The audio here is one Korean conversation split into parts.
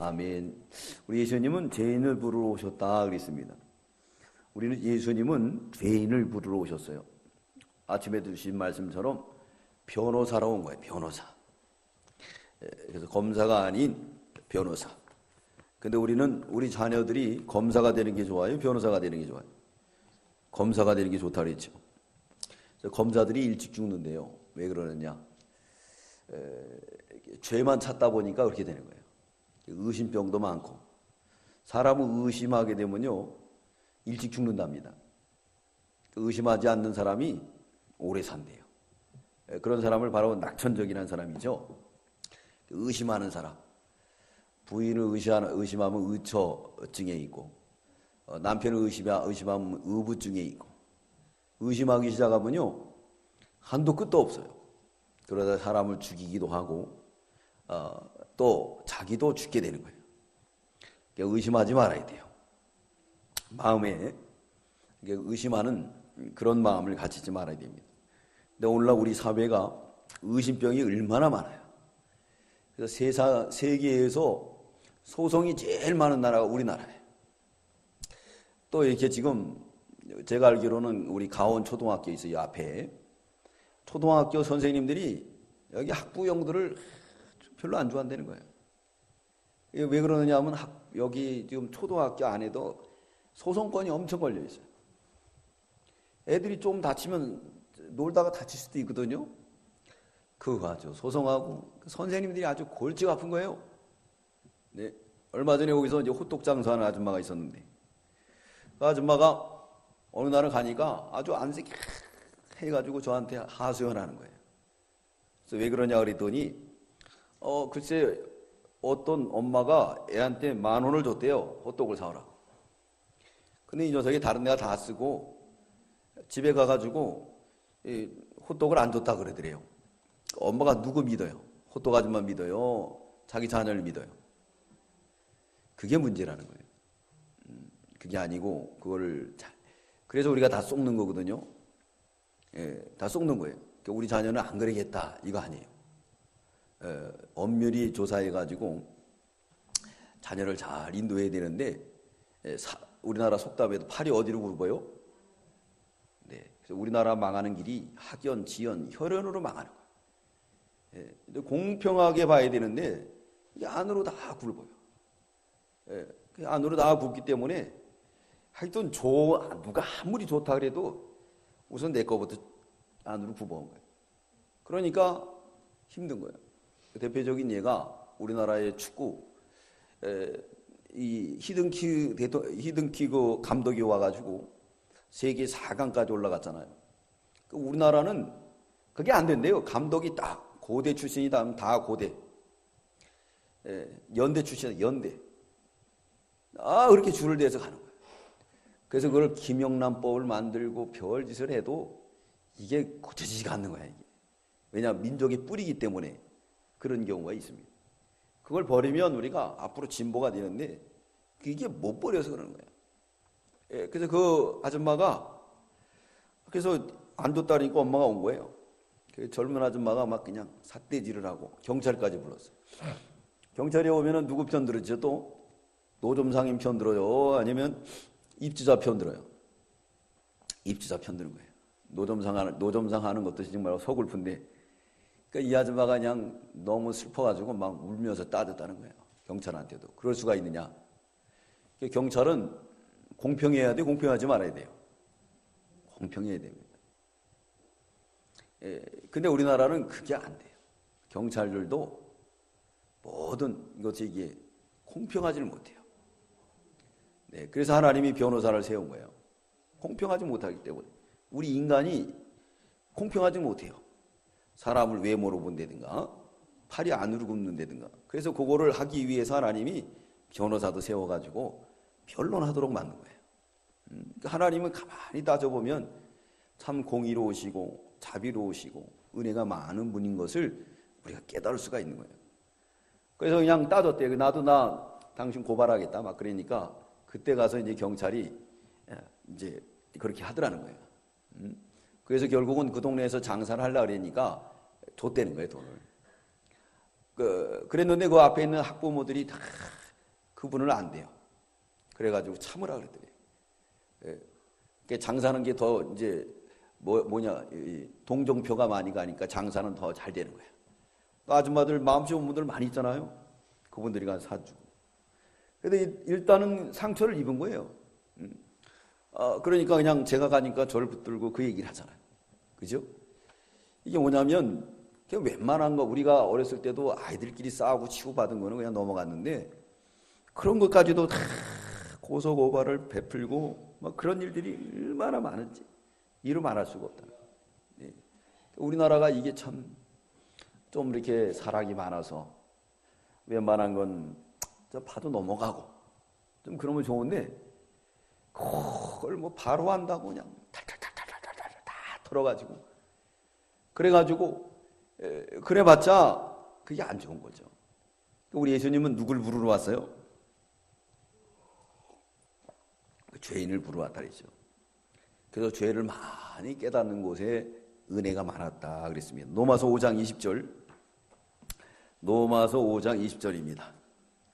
아멘. 우리 예수님은 죄인을 부르러 오셨다 그랬습니다. 우리는 예수님은 죄인을 부르러 오셨어요. 아침에 주신 말씀처럼 변호사로 온 거예요. 변호사. 그래서 검사가 아닌 변호사. 근데 우리는 우리 자녀들이 검사가 되는 게 좋아요? 변호사가 되는 게 좋아요? 검사가 되는 게 좋다 그랬죠. 검사들이 일찍 죽는데요. 왜 그러느냐? 죄만 찾다 보니까 그렇게 되는 거예요. 의심병도 많고 사람을 의심하게 되면요 일찍 죽는답니다. 의심하지 않는 사람이 오래 산대요. 그런 사람을 바로 낙천적이라는 사람이죠. 의심하는 사람. 부인을 의심하면 의처증에 있고 남편을 의심하면 의부증에 있고 의심하기 시작하면요 한도 끝도 없어요. 그러다 사람을 죽이기도 하고 또 자기도 죽게 되는 거예요. 그러니까 의심하지 말아야 돼요. 마음에 의심하는 그런 마음을 가지지 말아야 됩니다. 근데 오늘날 우리 사회가 의심병이 얼마나 많아요. 그래서 세계에서 소송이 제일 많은 나라가 우리나라예요. 또 이렇게 지금 제가 알기로는 우리 가온 초등학교 있어요. 앞에 초등학교 선생님들이 여기 학부형들을 별로 안 좋아한다는 거예요. 이게 왜 그러느냐 하면 여기 지금 초등학교 안에도 소송권이 엄청 걸려 있어요. 애들이 좀 다치면 놀다가 다칠 수도 있거든요. 그거 아주 소송하고 선생님들이 아주 골치가 아픈 거예요. 네. 얼마 전에 거기서 이제 호떡 장사하는 아줌마가 있었는데 그 아줌마가 어느 날은 가니까 아주 안색이 해가지고 저한테 하소연하는 거예요. 그래서 왜 그러냐 그랬더니 글쎄 어떤 엄마가 애한테 10,000원을 줬대요. 호떡을 사오라고. 근데 이 녀석이 다른 데가 다 쓰고 집에 가가지고 호떡을 안 줬다 그러더래요. 엄마가 누구 믿어요? 호떡 아줌마 믿어요? 자기 자녀를 믿어요? 그게 문제라는 거예요. 그게 아니고 그거를 그래서 우리가 다 속는 거거든요. 예, 다 속는 거예요. 그러니까 우리 자녀는 안 그러겠다 이거 아니에요. 엄밀히 조사해가지고 자녀를 잘 인도해야 되는데 우리나라 속담에도 팔이 어디로 굽어요? 네, 그래서 우리나라 망하는 길이 학연, 지연, 혈연으로 망하는 거예요. 예, 공평하게 봐야 되는데 이게 안으로 다 굵어요. 예, 안으로 다 굵기 때문에 하여튼 누가 아무리 좋다 그래도 우선 내 거부터 안으로 굽어온 거예요. 그러니까 힘든 거예요. 대표적인 예가 우리나라의 축구 이 히든키 그 감독이 와가지고 세계 4강까지 올라갔잖아요. 우리나라는 그게 안 된대요. 감독이 딱 고대 출신이다 하면 다 고대. 연대 출신이다. 연대. 그렇게 줄을 대서 가는 거예요. 그래서 그걸 김영란법을 만들고 별짓을 해도 이게 고쳐지지가 않는 거야. 이게. 왜냐하면 민족의 뿌리기 때문에 그런 경우가 있습니다. 그걸 버리면 우리가 앞으로 진보가 되는데 이게 못 버려서 그러는 거예요. 그래서 그 아줌마가 그래서 안 줬다니까 엄마가 온 거예요. 그 젊은 아줌마가 막 그냥 삿대질을 하고 경찰까지 불렀어요. 경찰이 오면은 누구 편 들었죠? 또 노점상인 편 들어요? 아니면 입주자 편 들어요? 입주자 편 드는 거예요. 노점상 하는 것도 정말 서글픈데 그러니까 이 아줌마가 그냥 너무 슬퍼가지고 막 울면서 따졌다는 거예요. 경찰한테도. 그럴 수가 있느냐. 경찰은 공평해야 돼, 공평하지 말아야 돼요. 공평해야 됩니다. 근데 우리나라는 그게 안 돼요. 경찰들도 모든 것이 이게 공평하지를 못해요. 네, 그래서 하나님이 변호사를 세운 거예요. 공평하지 못하기 때문에. 우리 인간이 공평하지 못해요. 사람을 외모로 본다든가 팔이 안으로 굽는다든가. 그래서 그거를 하기 위해서 하나님이 변호사도 세워가지고 변론하도록 만든 거예요. 하나님은 가만히 따져보면 참 공의로우시고 자비로우시고 은혜가 많은 분인 것을 우리가 깨달을 수가 있는 거예요. 그래서 그냥 따졌대요. 나도 당신 고발하겠다 막 그러니까 그때 가서 이제 경찰이 이제 그렇게 하더라는 거예요. 그래서 결국은 그 동네에서 장사를 하려고 그러니까 줬다는 거예요, 돈을. 그랬는데 그 앞에 있는 학부모들이 다 그분은 안 돼요. 그래가지고 참으라 그랬더니. 장사하는 게 더 이제 뭐냐 동정표가 많이 가니까 장사는 더 잘 되는 거야. 아줌마들 마음 좋은 분들 많이 있잖아요. 그분들이 가서 사주고. 근데 일단은 상처를 입은 거예요. 그러니까 그냥 제가 가니까 저를 붙들고 그 얘기를 하잖아요. 그죠? 이게 뭐냐면 그냥 웬만한 거 우리가 어렸을 때도 아이들끼리 싸우고 치고받은 거는 그냥 넘어갔는데 그런 것까지도 다 고소고발을 베풀고 막 그런 일들이 얼마나 많은지 이루 말할 수가 없다. 네. 우리나라가 이게 참 좀 이렇게 사랑이 많아서 웬만한 건 봐도 넘어가고 좀 그러면 좋은데 그걸 뭐 바로 한다고 그냥 탈탈탈탈탈탈 다 털어가지고 그래가지고 그래봤자 그게 안 좋은 거죠. 우리 예수님은 누굴 부르러 왔어요? 죄인을 부르러 왔다 그랬죠. 그래서 죄를 많이 깨닫는 곳에 은혜가 많았다 그랬습니다. 로마서 5장 20절. 로마서 5장 20절입니다.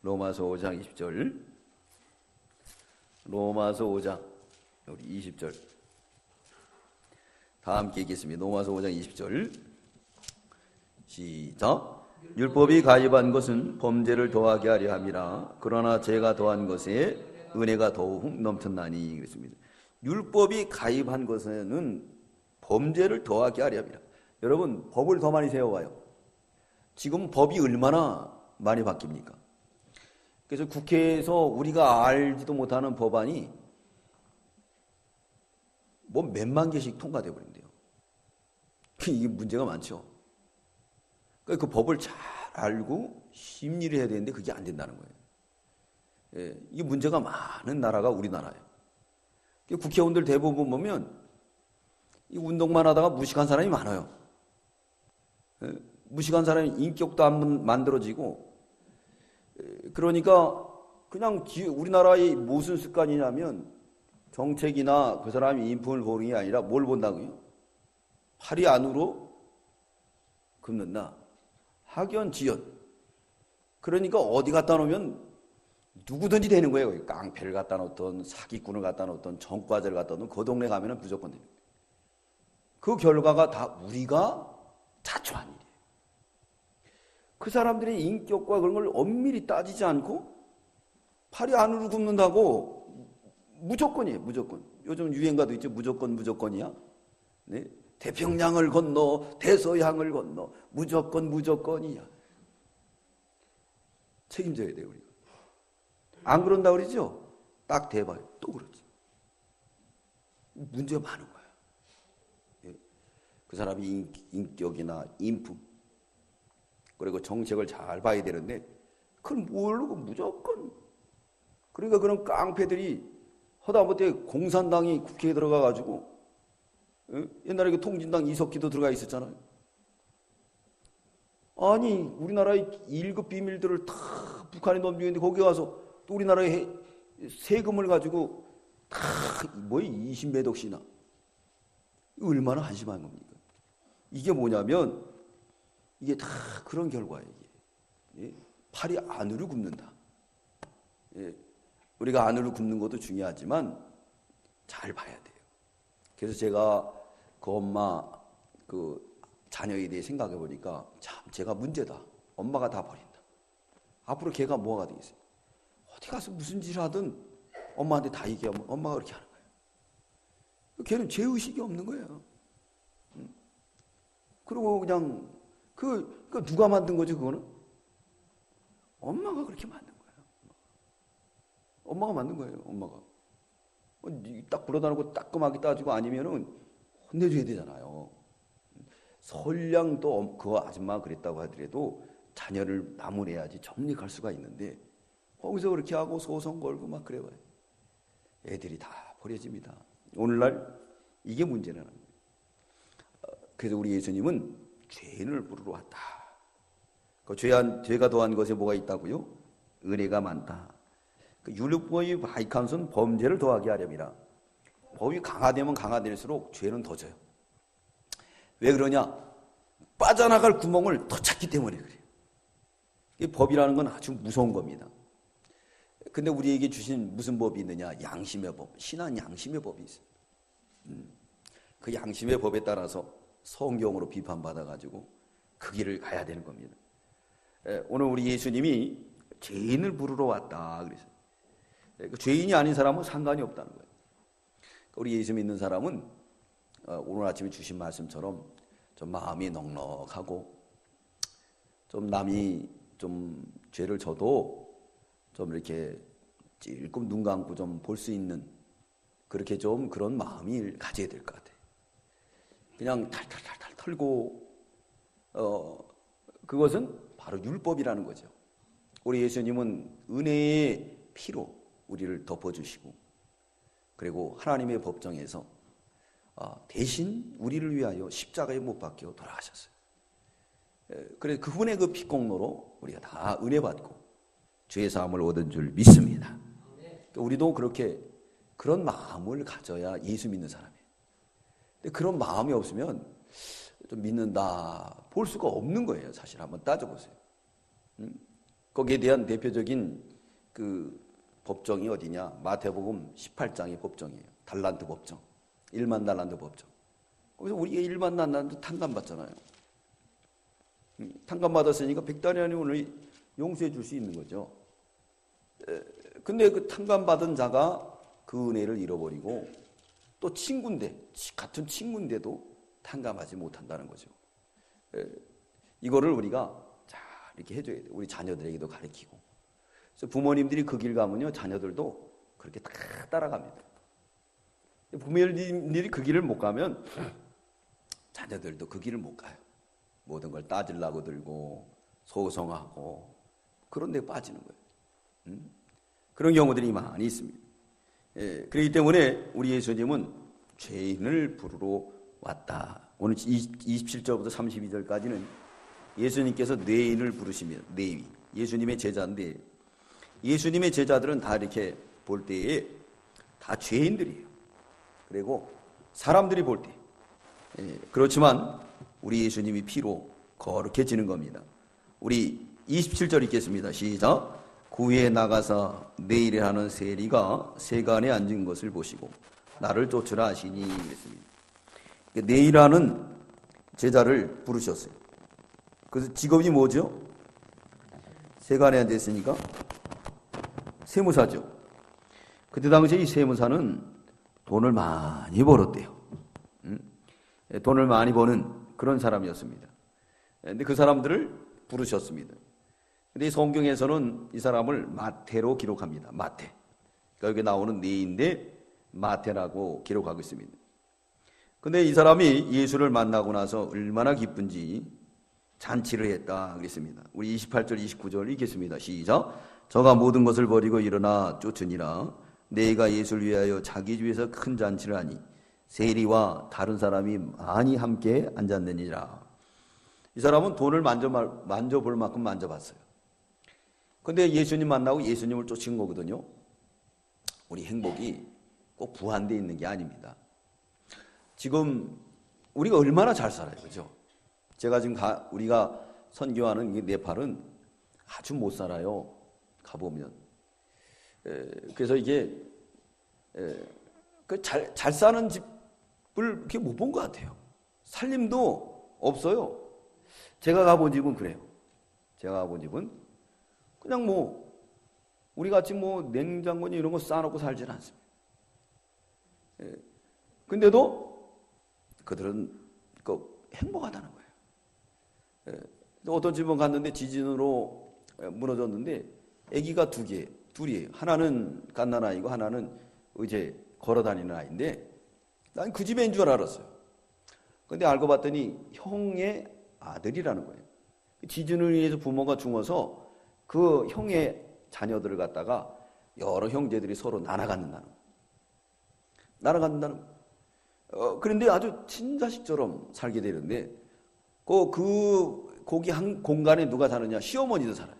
로마서 5장 20절. 로마서 5장 우리 20절. 다 함께 읽겠습니다. 로마서 5장 20절. 시작. 율법이 가입한 것은 범죄를 더하게 하려 함이라. 그러나 죄가 더한 것에 은혜가 더욱 넘쳤나니 그랬습니다. 율법이 가입한 것에는 범죄를 더하게 하려 함이라. 여러분 법을 더 많이 세워와요. 지금 법이 얼마나 많이 바뀝니까? 그래서 국회에서 우리가 알지도 못하는 법안이 뭐 몇만 개씩 통과돼 버린대요. 이게 문제가 많죠. 그러니까 그 법을 잘 알고 심리를 해야 되는데 그게 안 된다는 거예요. 예, 이게 문제가 많은 나라가 우리나라예요. 국회의원들 대부분 보면 이 운동만 하다가 무식한 사람이 많아요. 예, 무식한 사람이 인격도 안 만들어지고 그러니까 그냥 우리나라의 무슨 습관이냐면 정책이나 그 사람이 인품을 보는 게 아니라 뭘 본다고요? 팔이 안으로 굽는다. 학연지연. 그러니까 어디 갖다 놓으면 누구든지 되는 거예요. 깡패를 갖다 놓든 사기꾼을 갖다 놓든 전과자를 갖다 놓든 그 동네 가면 무조건 됩니다. 그 결과가 다 우리가 자초한 일이에요. 그 사람들의 인격과 그런 걸 엄밀히 따지지 않고 팔이 안으로 굽는다고 무조건이에요. 무조건. 요즘 유행가도 있죠. 무조건이야. 네? 태평양을 건너 대서양을 건너 무조건이야. 책임져야 돼요. 우리가. 안 그런다 그러죠? 딱 대봐요. 또 그렇지. 문제가 많은 거야. 그 사람이 인격이나 인품 그리고 정책을 잘 봐야 되는데 그걸 모르고 무조건. 그러니까 그런 깡패들이 하다못해 공산당이 국회에 들어가가지고 옛날에 그 통진당 이석기도 들어가 있었잖아요. 아니 우리나라의 1급 비밀들을 다 북한에 넘기는데 거기 가서 또 우리나라의 세금을 가지고 다 20몇 억씩이나. 얼마나 한심한 겁니까? 이게 뭐냐면 이게 다 그런 결과예요. 이게. 팔이 안으로 굽는다. 우리가 안으로 굽는 것도 중요하지만 잘 봐야 돼요. 그래서 제가 그 엄마 그 자녀에 대해 생각해 보니까 참 제가 문제다. 엄마가 다 버린다. 앞으로 걔가 뭐가 되겠어요? 어디 가서 무슨 짓을 하든 엄마한테 다 얘기하면 엄마가 그렇게 하는 거예요. 걔는 죄의식이 없는 거예요. 그리고 그냥 그 누가 만든 거지 그거는? 엄마가 그렇게 만든 거예요. 엄마가 만든 거예요. 엄마가. 딱 불어다 놓고 따끔하게 따지고 아니면은 혼내줘야 되잖아요. 설령 또 그 아줌마가 그랬다고 하더라도 자녀를 나무래야지 정립할 수가 있는데 거기서 그렇게 하고 소송 걸고 막 그래봐요. 애들이 다 버려집니다. 오늘날 이게 문제라는 거예요. 그래서 우리 예수님은 죄인을 부르러 왔다. 그 죄가 더한 것에 뭐가 있다고요? 은혜가 많다. 그 율법의 가입한 것은 범죄를 더하게 하렵니다. 법이 강화되면 강화될수록 죄는 더 져요. 왜 그러냐? 빠져나갈 구멍을 더 찾기 때문에 그래요. 이 법이라는 건 아주 무서운 겁니다. 근데 우리에게 주신 무슨 법이 있느냐? 양심의 법, 신한 양심의 법이 있어요. 그 양심의 법에 따라서 성경으로 비판받아가지고 그 길을 가야 되는 겁니다. 오늘 우리 예수님이 죄인을 부르러 왔다 그랬어요. 죄인이 아닌 사람은 상관이 없다는 거예요. 우리 예수 믿는 사람은 오늘 아침에 주신 말씀처럼 좀 마음이 넉넉하고 좀 남이 좀 죄를 져도 좀 이렇게 찔끔 눈 감고 좀 볼 수 있는 그렇게 좀 그런 마음이 가져야 될 것 같아요. 그냥 탈탈탈탈 털고 그것은 바로 율법이라는 거죠. 우리 예수님은 은혜의 피로 우리를 덮어주시고 그리고 하나님의 법정에서 대신 우리를 위하여 십자가에 못 박혀 돌아가셨어요. 그래서 그분의 그 피공로로 우리가 다 은혜 받고 죄 사함을 얻은 줄 믿습니다. 그러니까 우리도 그렇게 그런 마음을 가져야 예수 믿는 사람이에요. 근데 그런 마음이 없으면 좀 믿는다 볼 수가 없는 거예요. 사실 한번 따져보세요. 거기에 대한 대표적인 그 법정이 어디냐? 마태복음 18장의 법정이에요. 달란트 법정. 1만 달란트 법정. 거기서 우리가 1만 달란트 탕감받잖아요. 탕감받았으니까 100다리안을 용서해 줄 수 있는 거죠. 근데 그 탕감받은 자가 그 은혜를 잃어버리고 또 친구인데, 같은 친구인데도 탕감하지 못한다는 거죠. 이거를 우리가 잘 이렇게 해줘야 돼요. 우리 자녀들에게도 가르치고. 그래서 부모님들이 그 길 가면요, 자녀들도 그렇게 다 따라갑니다. 부모님들이 그 길을 못 가면 자녀들도 그 길을 못 가요. 모든 걸 따지려고 들고 소송하고 그런 데 빠지는 거예요. 그런 경우들이 많이 있습니다. 그렇기 때문에 우리 예수님은 죄인을 부르러 왔다. 오늘 27절부터 32절까지는 예수님께서 뇌인을 부르십니다. 뇌인. 예수님의 제자인데 예수님의 제자들은 다 이렇게 볼 때에 다 죄인들이에요. 그리고 사람들이 볼 때. 그렇지만 우리 예수님이 피로 거룩해지는 겁니다. 우리 27절 읽겠습니다. 시작. 구에 나가서 내일에 하는 세리가 세간에 앉은 것을 보시고 나를 쫓으라 하시니 그랬습니다. 내일하는 제자를 부르셨어요. 그래서 직업이 뭐죠? 세간에 앉았으니까 세무사죠. 그때 당시에 이 세무사는 돈을 많이 벌었대요. 돈을 많이 버는 그런 사람이었습니다. 근데 그 사람들을 부르셨습니다. 근데 이 성경에서는 이 사람을 마태로 기록합니다. 마태. 그러니까 여기 나오는 네인데 마태라고 기록하고 있습니다. 근데 이 사람이 예수를 만나고 나서 얼마나 기쁜지 잔치를 했다 그랬습니다. 우리 28절 29절 읽겠습니다. 시작. 저가 모든 것을 버리고 일어나 쫓으니라. 내가 예수를 위하여 자기 집에서 큰 잔치를 하니 세리와 다른 사람이 많이 함께 앉았느니라. 이 사람은 돈을 만져볼 만큼 만져봤어요. 근데 예수님 만나고 예수님을 쫓은 거거든요. 우리 행복이 꼭 부한되어 있는 게 아닙니다. 지금 우리가 얼마나 잘 살아요. 그죠? 제가 지금 우리가 선교하는 이 네팔은 아주 못 살아요. 가보면. 그래서 이게 잘 사는 집을 이렇게 못 본 것 같아요. 살림도 없어요. 제가 가본 집은 그래요. 제가 가본 집은 그냥 뭐 우리 같이 뭐 냉장고니 이런 거 쌓아놓고 살지는 않습니다. 근데도 그들은 행복하다는 거예요. 어떤 집은 갔는데 지진으로 무너졌는데 아기가 둘이에요. 하나는 갓난아이고 하나는 이제 걸어다니는 아이인데 난 그 집애인 줄 알았어요. 근데 알고 봤더니 형의 아들이라는 거예요. 지진을 위해서 부모가 죽어서 그 형의 자녀들을 갖다가 여러 형제들이 서로 나눠갖는다는 거예요. 그런데 아주 친자식처럼 살게 되는데 거기 한 공간에 누가 사느냐? 시어머니도 살아요.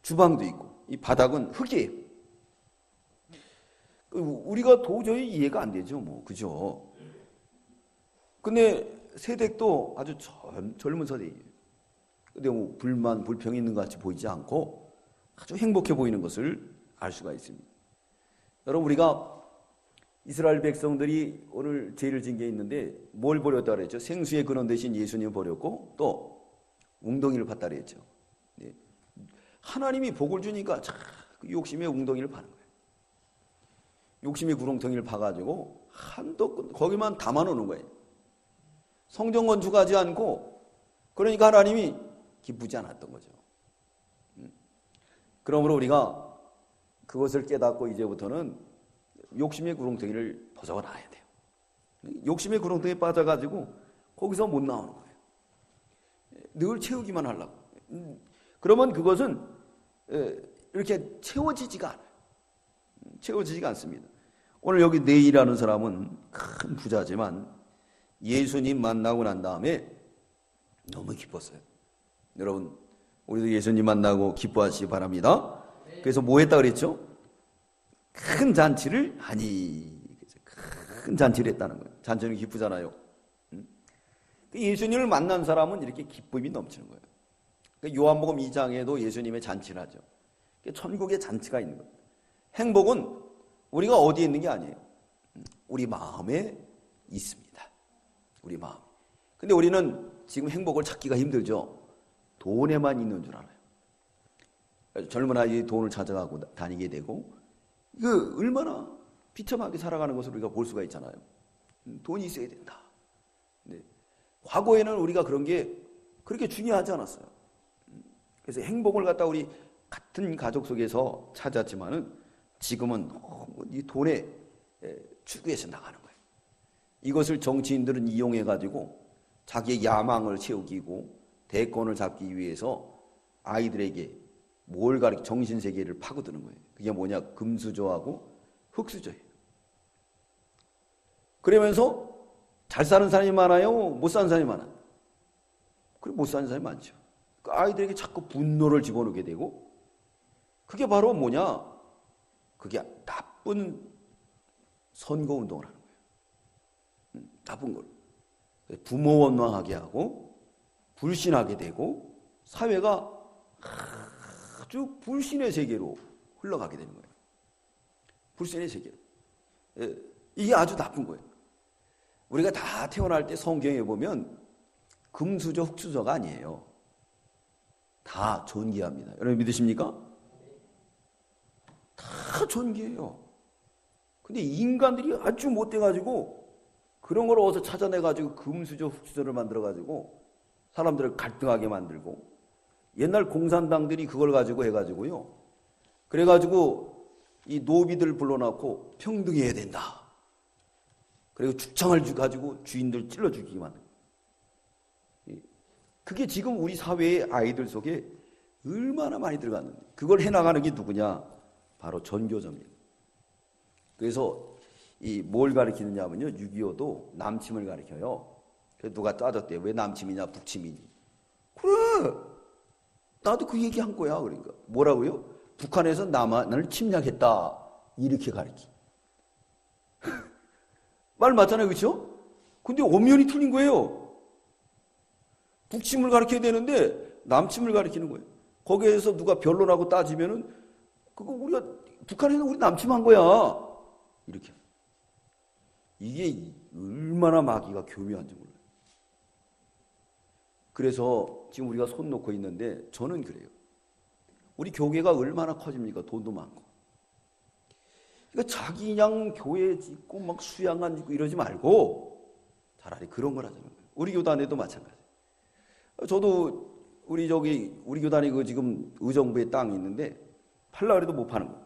주방도 있고 이 바닥은 흙이에요. 우리가 도저히 이해가 안 되죠, 뭐 그죠? 근데 세댁도 아주 젊은 세대예요. 근데 뭐 불만 불평이 있는 것 같이 보이지 않고 아주 행복해 보이는 것을 알 수가 있습니다. 여러분, 우리가 이스라엘 백성들이 오늘 죄를 진 게 있는데 뭘 버렸다 그랬죠? 생수의 근원 대신 예수님을 버렸고 또 웅덩이를 팠다 그랬죠. 네. 하나님이 복을 주니까 자꾸 욕심의 웅덩이를 파는 거예요. 욕심의 구렁텅이를 파가지고 한도 거기만 담아놓는 거예요. 성전 건축하지 않고, 그러니까 하나님이 기쁘지 않았던 거죠. 그러므로 우리가 그것을 깨닫고 이제부터는 욕심의 구렁텅이를 벗어나야 돼요. 욕심의 구렁텅이에 빠져가지고 거기서 못 나오는 거예요. 늘 채우기만 하려고. 그러면 그것은 이렇게 채워지지가 않아요. 채워지지가 않습니다. 오늘 여기 네이라는 사람은 큰 부자지만 예수님 만나고 난 다음에 너무 기뻤어요. 여러분, 우리도 예수님 만나고 기뻐하시기 바랍니다. 그래서 뭐 했다 그랬죠? 큰 잔치를 하니. 큰 잔치를 했다는 거예요. 잔치는 기쁘잖아요. 예수님을 만난 사람은 이렇게 기쁨이 넘치는 거예요. 요한복음 2장에도 예수님의 잔치를 하죠. 천국의 잔치가 있는 거예요. 행복은 우리가 어디에 있는 게 아니에요. 우리 마음에 있습니다. 우리 마음. 근데 우리는 지금 행복을 찾기가 힘들죠. 돈에만 있는 줄 알아요. 젊은 아이들이 돈을 찾아가고 다니게 되고, 이거 얼마나 비참하게 살아가는 것을 우리가 볼 수가 있잖아요. 돈이 있어야 된다. 네. 과거에는 우리가 그런 게 그렇게 중요하지 않았어요. 그래서 행복을 갖다 우리 같은 가족 속에서 찾았지만은 지금은 이 돈의 추구에서 나가는 거예요. 이것을 정치인들은 이용해가지고 자기의 야망을 채우기고 대권을 잡기 위해서 아이들에게 뭘 가르쳐 정신세계를 파고드는 거예요. 그게 뭐냐? 금수저하고 흙수저예요. 그러면서 잘 사는 사람이 많아요? 못 사는 사람이 많아요? 그리고 못 사는 사람이 많죠. 그 아이들에게 자꾸 분노를 집어넣게 되고, 그게 바로 뭐냐? 그게 나쁜 선거운동을 하는 거예요. 나쁜 걸. 부모 원망하게 하고 불신하게 되고 사회가 아주 불신의 세계로 흘러가게 되는 거예요. 불신의 세계로. 이게 아주 나쁜 거예요. 우리가 다 태어날 때 성경에 보면 금수저, 흙수저가 아니에요. 다 존귀합니다. 여러분 믿으십니까? 다 존귀해요. 근데 인간들이 아주 못돼가지고 그런 걸 어디서 찾아내가지고 금수저, 흙수저를 만들어가지고 사람들을 갈등하게 만들고, 옛날 공산당들이 그걸 가지고 해가지고요. 그래가지고 이 노비들 불러놓고 평등해야 된다. 그리고 축창을 가지고 주인들 찔러 죽이게 만든. 그게 지금 우리 사회의 아이들 속에 얼마나 많이 들어갔는데, 그걸 해나가는 게 누구냐? 바로 전교조입니다. 그래서 이 뭘 가리키느냐면요, 6.25도 남침을 가리켜요. 그래서 누가 따졌대요. 왜 남침이냐 북침이니? 그래, 나도 그 얘기한 거야. 그러니까 뭐라고요? 북한에서 남한을 침략했다, 이렇게 가리키. 말 맞잖아요, 그렇죠? 근데 엄연히 틀린 거예요. 북침을 가리켜야 되는데 남침을 가리키는 거예요. 거기에서 누가 변론하고 따지면은 그거 우리가 북한에서 우리 남침한 거야, 이렇게. 이게 얼마나 마귀가 교묘한지 몰라요. 그래서 지금 우리가 손 놓고 있는데 저는 그래요. 우리 교회가 얼마나 커집니까? 돈도 많고. 그러니까 자기 그냥 교회 짓고 막 수양관 짓고 이러지 말고 차라리 그런 걸 하자는 거예요. 우리 교단에도 마찬가지예요. 저도 우리 교단이 그 지금 의정부에 땅이 있는데 팔라 그래도 못 파는 거예요.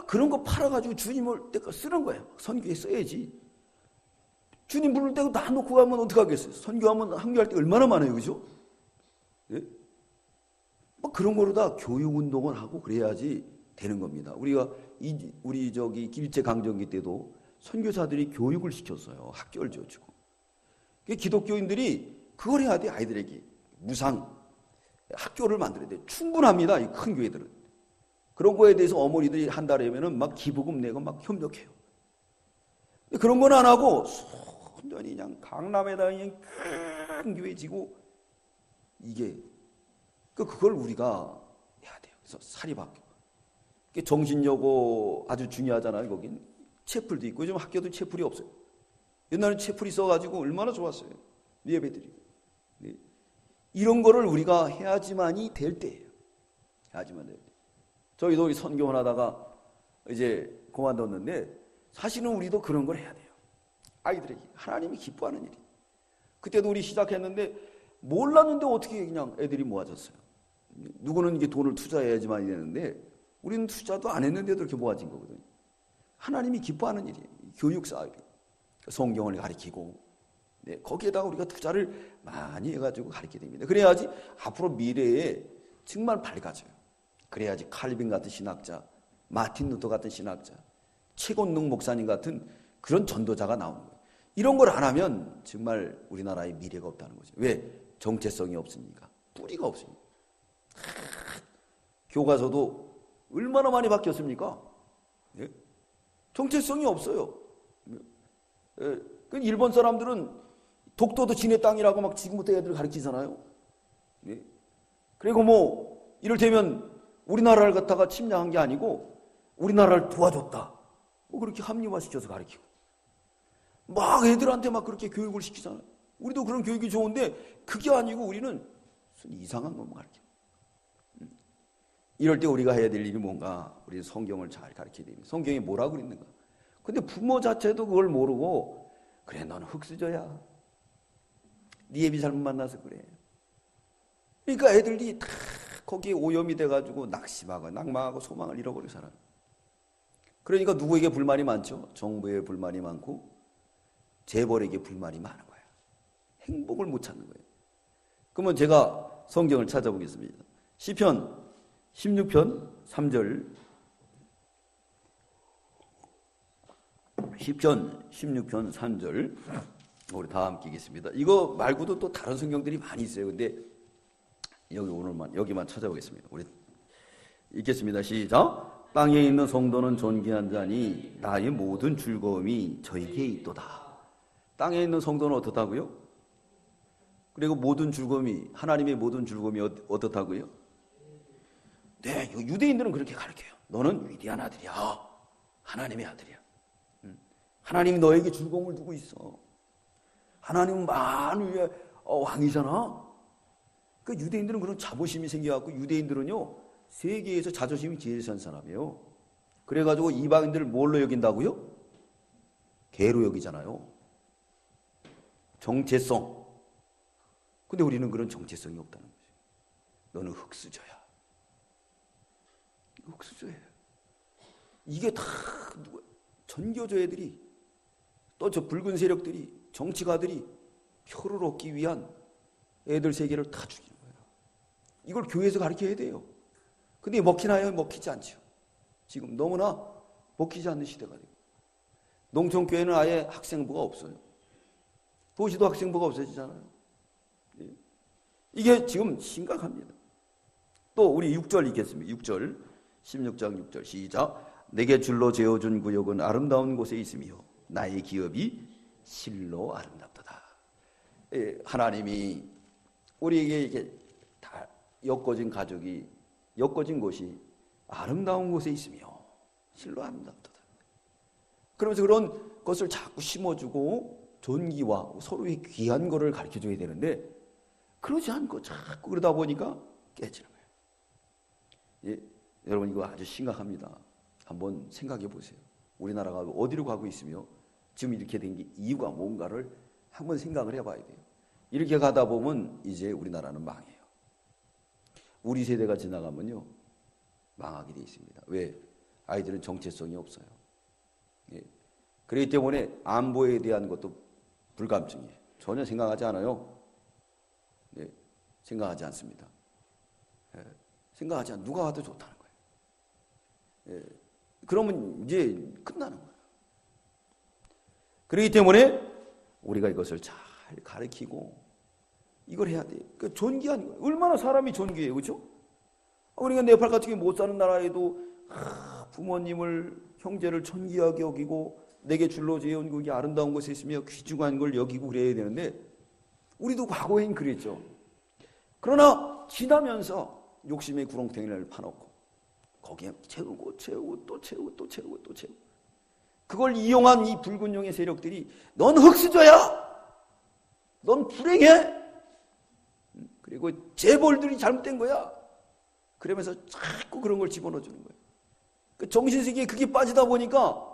그런 거 팔아가지고 주님 올 때 쓰는 거예요. 선교에 써야지. 주님 부를 때 놔놓고 가면 어떡하겠어요? 선교하면 항교할 때 얼마나 많아요, 그죠? 예? 그런 거로 다 교육운동을 하고 그래야지 되는 겁니다. 우리가 우리 일제강점기 때도 선교사들이 교육을 시켰어요. 학교를 지어주고. 기독교인들이 그걸 해야 돼. 아이들에게 무상 학교를 만들어야 돼. 충분합니다, 이 큰 교회들은. 그런 거에 대해서 어머니들이 한 달에 하면은 막 기부금 내고 막 협력해요. 근데 그런 건 안 하고 순전히 그냥 강남에다 그냥 큰 교회 지고, 이게 그걸 우리가 해야 돼요. 그래서 사립학교. 정신여고 아주 중요하잖아요. 거긴 채플도 있고 요즘 학교도 채플이 없어요. 옛날에 채플이 있어가지고 얼마나 좋았어요. 예배드리고. 네. 이런 거를 우리가 해야지만이 될 때예요. 해야지만 될 때. 저희도 선교원 하다가 이제 그만뒀는데 사실은 우리도 그런 걸 해야 돼요. 아이들에게 하나님이 기뻐하는 일이. 그때도 우리 시작했는데 몰랐는데 어떻게 그냥 애들이 모아졌어요. 누구는 이게 돈을 투자해야지만 되는데 우리는 투자도 안 했는데도 이렇게 모아진 거거든요. 하나님이 기뻐하는 일이에요. 교육 사업이. 성경을 가르치고 네, 거기에다가 우리가 투자를 많이 해가지고 가르치게 됩니다. 그래야지 앞으로 미래에 정말 밝아져요. 그래야지 칼빈 같은 신학자, 마틴 루터 같은 신학자, 최곤능 목사님 같은 그런 전도자가 나오는 거예요. 이런 걸 안 하면 정말 우리나라의 미래가 없다는 거죠. 왜? 정체성이 없으니까. 뿌리가 없으니까. 교과서도 얼마나 많이 바뀌었습니까? 예? 정체성이 없어요. 예. 일본 사람들은 독도도 지네 땅이라고 막 지금부터 애들 가르치잖아요. 예. 그리고 뭐 이를테면 우리나라를 갖다가 침략한 게 아니고 우리나라를 도와줬다. 뭐 그렇게 합리화시켜서 가르치고. 막 애들한테 막 그렇게 교육을 시키잖아요. 우리도 그런 교육이 좋은데 그게 아니고 우리는 무슨 이상한 놈을 가르쳐. 이럴 때 우리가 해야 될 일이 뭔가? 우리는 성경을 잘 가르쳐야 됩니다. 성경이 뭐라고 그랬는가? 근데 부모 자체도 그걸 모르고 그래 너는 흙수저야. 네 애비 잘못 만나서 그래. 그러니까 애들이 다 거기에 오염이 돼가지고 낙심하고 낭망하고 소망을 잃어버리고 살아요. 그러니까 누구에게 불만이 많죠? 정부에 불만이 많고 재벌에게 불만이 많은 거예요. 행복을 못 찾는 거예요. 그러면 제가 성경을 찾아보겠습니다. 시편 16편 3절. 시편 16편 3절. 우리 다 함께 읽겠습니다. 이거 말고도 또 다른 성경들이 많이 있어요. 근데 여기만 찾아보겠습니다. 우리 읽겠습니다. 시작. 땅에 있는 성도는 존귀한 자니 나의 모든 즐거움이 저에게 있도다. 땅에 있는 성도는 어떻다고요? 그리고 모든 즐거움이, 하나님의 모든 즐거움이 어떻다고요? 네, 유대인들은 그렇게 가르쳐요. 너는 위대한 아들이야. 하나님의 아들이야. 하나님이 너에게 즐거움을 두고 있어. 하나님은 만유의 왕이잖아. 그 유대인들은 그런 자부심이 생겨갖고 유대인들은요 세계에서 자존심이 제일 센 사람이에요. 그래가지고 이방인들을 뭘로 여긴다고요? 개로 여기잖아요. 정체성. 근데 우리는 그런 정체성이 없다는 거죠. 너는 흙수저야. 흙수저예요. 이게 다 전교조 애들이 또 저 붉은 세력들이 정치가들이 표를 얻기 위한 애들 세계를 다 죽이는 거예요. 이걸 교회에서 가르쳐야 돼요. 근데 먹히나요? 먹히지 않죠. 지금 너무나 먹히지 않는 시대가 되고 농촌교회는 아예 학생부가 없어요. 도시도 학생부가 없어지잖아요. 이게 지금 심각합니다. 또 우리 6절 읽겠습니다. 6절 16장 6절 시작. 내게 줄로 재어준 구역은 아름다운 곳에 있으며 나의 기업이 실로 아름답도다. 하나님이 우리에게 이게 다 엮어진 가족이 엮어진 곳이 아름다운 곳에 있으며 실로 아름답도다. 그러면서 그런 것을 자꾸 심어주고 존귀와 서로의 귀한 거를 가르쳐줘야 되는데 그러지 않고 자꾸 그러다 보니까 깨지는 거예요. 예, 여러분 이거 아주 심각합니다. 한번 생각해 보세요. 우리나라가 어디로 가고 있으며 지금 이렇게 된 게 이유가 뭔가를 한번 생각을 해봐야 돼요. 이렇게 가다 보면 이제 우리나라는 망해요. 우리 세대가 지나가면요 망하게 돼 있습니다. 왜? 아이들은 정체성이 없어요. 예. 그렇기 때문에 안보에 대한 것도 불감증이에요. 전혀 생각하지 않아요. 예. 생각하지 않습니다. 예. 생각하지 않아. 누가 와도 좋다는 거예요. 예. 그러면 이제 끝나는 거예요. 그렇기 때문에 우리가 이것을 잘 가르치고 이걸 해야 돼요. 그러니까 존귀한 거예요. 얼마나 사람이 존귀해요. 그렇죠? 우리가 네팔 같은 게 못 사는 나라에도 부모님을 형제를 존귀하게 여기고 내게 줄로 재온 그게 아름다운 곳에 있으며 귀중한 걸 여기고 그래야 되는데 우리도 과거엔 그랬죠. 그러나 지나면서 욕심의 구렁텅이를 파놓고 거기에 채우고 채우고 또 채우고 또 채우고 또 채우고. 그걸 이용한 이 붉은 용의 세력들이 넌 흙수저야! 넌 불행해! 그리고 재벌들이 잘못된 거야! 그러면서 자꾸 그런 걸 집어넣어 주는 거예요. 그 정신세계에 그게 빠지다 보니까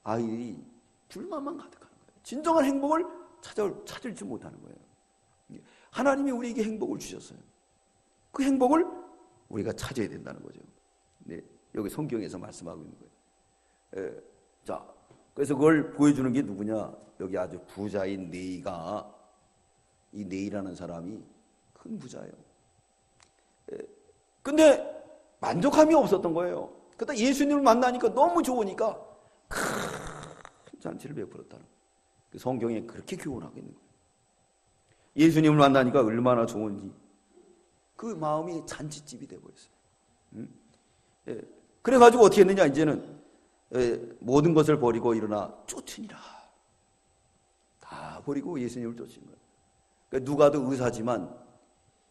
아이들이 불만만 가득하는 거예요. 진정한 행복을 찾을지 못하는 거예요. 하나님이 우리에게 행복을 주셨어요. 그 행복을 우리가 찾아야 된다는 거죠. 네, 여기 성경에서 말씀하고 있는 거예요. 자, 그래서 그걸 보여주는 게 누구냐? 여기 아주 부자인 네이가, 이 네이라는 사람이 큰 부자예요. 근데 만족함이 없었던 거예요. 그러다 예수님을 만나니까 너무 좋으니까 큰 잔치를 베풀었다는 거예요. 성경에 그렇게 교훈하고 있는 거예요. 예수님을 만나니까 얼마나 좋은지 그 마음이 잔치집이 되어버렸어요. 그래가지고 어떻게 했느냐? 이제는 모든 것을 버리고 일어나 쫓으니라. 다 버리고 예수님을 쫓은 거예요. 그러니까 누가도 의사지만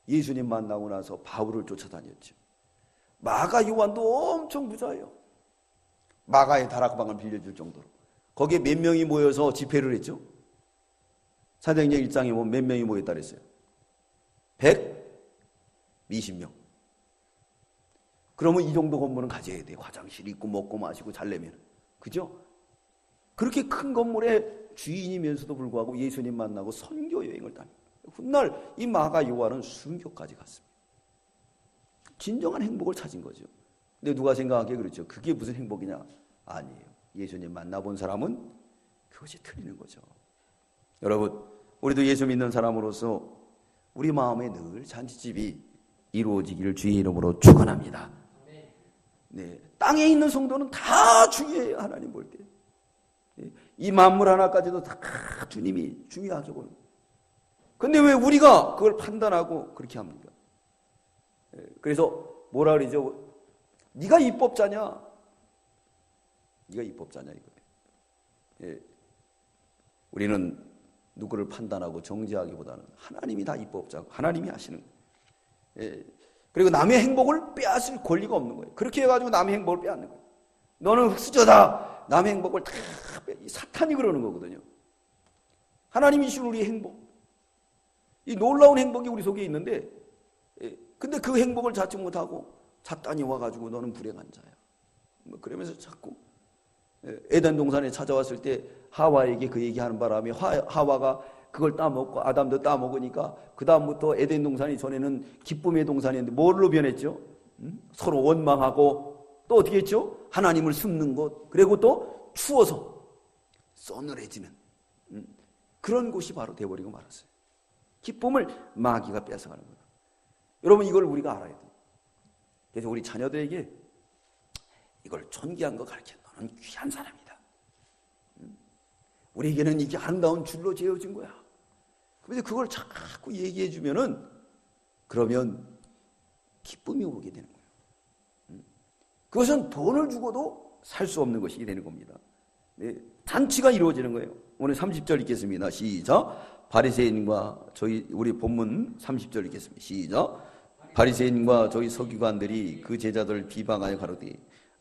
예수님 만나고 나서 바울을 쫓아다녔죠. 마가 요한도 엄청 부자예요. 마가의 다락방을 빌려줄 정도로. 거기에 몇 명이 모여서 집회를 했죠. 사도행전 1장에 보면 몇 명이 모였다 그랬어요? 120명. 그러면 이 정도 건물은 가져야 돼요. 화장실 있고 먹고 마시고 잘려면. 그죠? 그렇게 큰 건물의 주인이면서도 불구하고 예수님 만나고 선교 여행을 다닙니다. 훗날 이 마가 요한은 순교까지 갔습니다. 진정한 행복을 찾은 거죠. 근데 누가 생각하기에 그렇죠. 그게 무슨 행복이냐? 아니에요. 예수님 만나본 사람은 그것이 틀리는 거죠. 여러분, 우리도 예수 믿는 사람으로서 우리 마음에 늘 잔치집이 이루어지기를 주의 이름으로 축원합니다. 네, 땅에 있는 성도는 다 중요해요. 하나님 볼 때. 이 만물 하나까지도 다 주님이 중요하게 보는 거예요. 근데 왜 우리가 그걸 판단하고 그렇게 합니까? 그래서 뭐라 그러죠? 네가 입법자냐? 네가 입법자냐 이거예요. 우리는 누구를 판단하고 정죄하기보다는 하나님이 다 입법자고 하나님이 하시는 거예요. 그리고 남의 행복을 빼앗을 권리가 없는 거예요. 그렇게 해가지고 남의 행복을 빼앗는 거예요. 너는 흙수저다. 남의 행복을 다 사탄이 그러는 거거든요. 하나님이 주신 우리의 행복. 이 놀라운 행복이 우리 속에 있는데 근데 그 행복을 찾지 못하고 사탄이 와가지고 너는 불행한 자야. 그러면서 자꾸 에덴 동산에 찾아왔을 때 하와에게 그 얘기하는 바람에 하와가 그걸 따먹고 아담도 따먹으니까 그 다음부터 에덴 동산이 전에는 기쁨의 동산이었는데 뭘로 변했죠? 서로 원망하고 또 어떻게 했죠? 하나님을 숨는 것, 그리고 또 추워서 서늘해지는 그런 곳이 바로 돼버리고 말았어요. 기쁨을 마귀가 뺏어가는 거예요. 여러분, 이걸 우리가 알아야 돼요. 그래서 우리 자녀들에게 이걸 존귀한 거 가르쳐. 너는 귀한 사람이다. 우리에게는 이게 아름다운 줄로 재어진 거야. 그래서 그걸 자꾸 얘기해 주면은 그러면 기쁨이 오게 되는 거예요. 그것은 돈을 주고도 살 수 없는 것이 되는 겁니다. 네, 잔치가 이루어지는 거예요. 오늘 30절 읽겠습니다. 시작. 바리새인과 우리 본문 30절 읽겠습니다. 시작. 바리새인과 저희 서기관들이 그 제자들을 비방하여 가로되